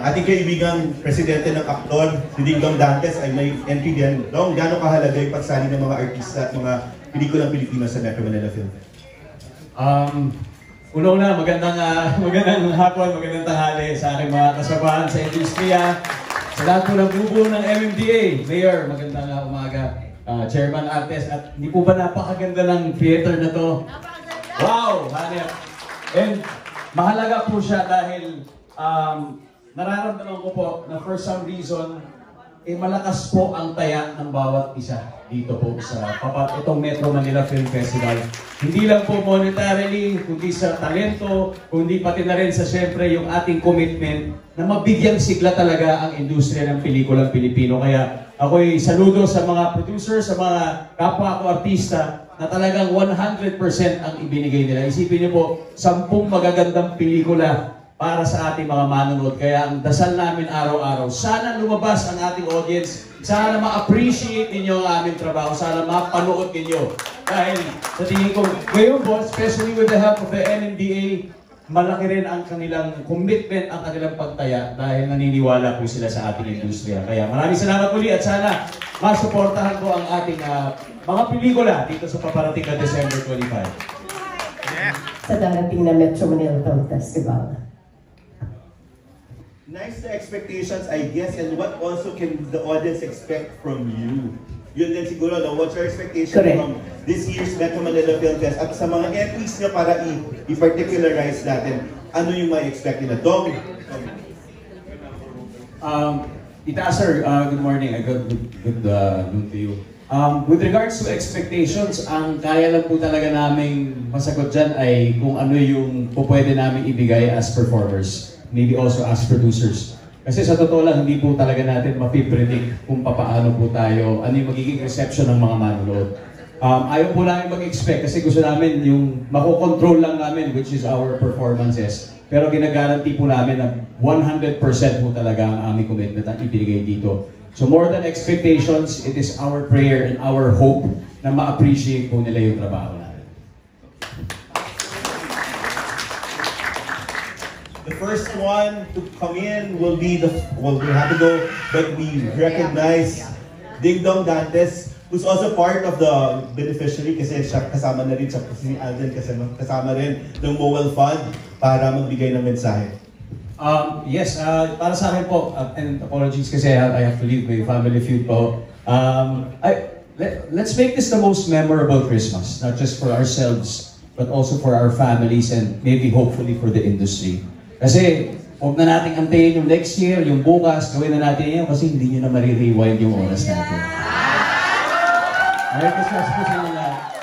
ating kaibigang presidente ng Akton, si Dingdong Dantes, ay may entry din. Dong, gano'ng kahalaga yung pagsali ng mga artista at mga pelikulang Pilipino sa Metro Manila Film Fest? Una-una, magandang hapon, magandang tanghali sa aking mga kasabahan sa industriya. Sa lahat po ng bubuo ng MMDA, Mayor, magandang umaga. Chairman Artes, at hindi po ba napakaganda ng theater na to? Wow! Hanep! And mahalaga po siya dahil nararamdaman ko po na for some reason, malakas po ang taya ng bawat isa dito po sa itong Metro Manila Film Festival. Hindi lang po monetarily, kundi sa talento, kundi pati na rin sa siyempre yung ating commitment na mabigyang sigla talaga ang industriya ng pelikulang Pilipino. Kaya ako'y saludo sa mga producer, sa mga kapwa ko artista na talagang 100% ang ibinigay nila. Isipin niyo po, 10 magagandang pelikula para sa ating mga manonood. Kaya ang dasal namin araw-araw, sana lumabas ang ating audience, sana ma-appreciate ninyo ang aming trabaho, sana mapanood ninyo. Dahil sa tingin ko, ngayon po, especially with the help of the NMDA, malaki rin ang kanilang commitment, ang kanilang pagtaya dahil naniniwala po sila sa ating industriya. Kaya maraming salamat muli at sana masuportahan ko ang ating mga pelikula dito sa paparating na December 25. Sa darating na Metro Manila Film Festival. Nice the expectations, I guess, and what also can the audience expect from you? Yun din siguro, no? What's your expectation from this year's Metro Manila Film Fest? At sa mga entries nyo para i-particularize natin, ano yung may expect nila? Dong? Sir, good morning. Good to you. With regards to expectations, ang kaya lang po talaga naming masagot dyan ay kung ano yung pwede namin ibigay as performers. Maybe also as producers. Kasi sa totoo lang, hindi po talaga natin mapipredict kung paano po tayo, ano yung magiging reception ng mga manonood. Ayaw po namin mag-expect kasi gusto namin yung makokontrol lang namin, which is our performances. Pero ginagaranti po namin na 100% po talaga ang aming commitment at ibigay dito. So more than expectations, it is our prayer and our hope na ma-appreciate po nila yung trabaho natin. The first one to come in will be we have to go, but we recognize Dingdong Dantes, who's also part of the beneficiary kasi siya kasama na rin, si Alden kasama rin ng Mowel Fund para magbigay ng mensahe. Yes, para sa akin po, and apologies kasi I have to leave my family feud po. Let's make this the most memorable Christmas, not just for ourselves, but also for our families and maybe hopefully for the industry. Kasi huwag na nating antayin yung next year, yung bukas, gawin na natin yan kasi hindi nyo na marirewind yung oras natin. Merry Christmas po sa inyo lahat.